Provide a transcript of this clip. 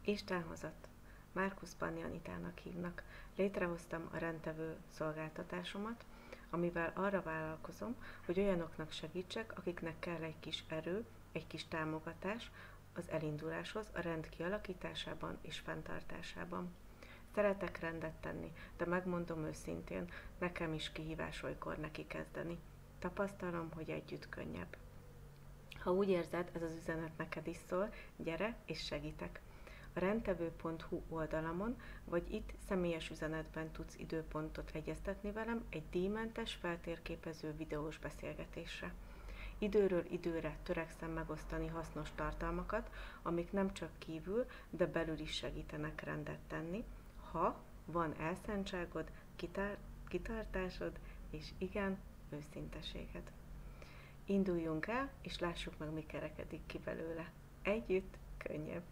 Isten hozott. Márkusz Panjanitának hívnak. Létrehoztam a rendtevő szolgáltatásomat, amivel arra vállalkozom, hogy olyanoknak segítsek, akiknek kell egy kis erő, egy kis támogatás az elinduláshoz, a rend kialakításában és fenntartásában. Szeretek rendet tenni, de megmondom őszintén, nekem is kihívás olykor neki kezdeni. Tapasztalom, hogy együtt könnyebb. Ha úgy érzed, ez az üzenet neked is szól, gyere és segítek. A rendtevő.hu oldalamon, vagy itt személyes üzenetben tudsz időpontot egyeztetni velem egy díjmentes feltérképező videós beszélgetésre. Időről időre törekszem megosztani hasznos tartalmakat, amik nem csak kívül, de belül is segítenek rendet tenni, ha van elszántságod, kitartásod és igen, őszinteséged. Induljunk el, és lássuk meg, mi kerekedik ki belőle. Együtt könnyebb.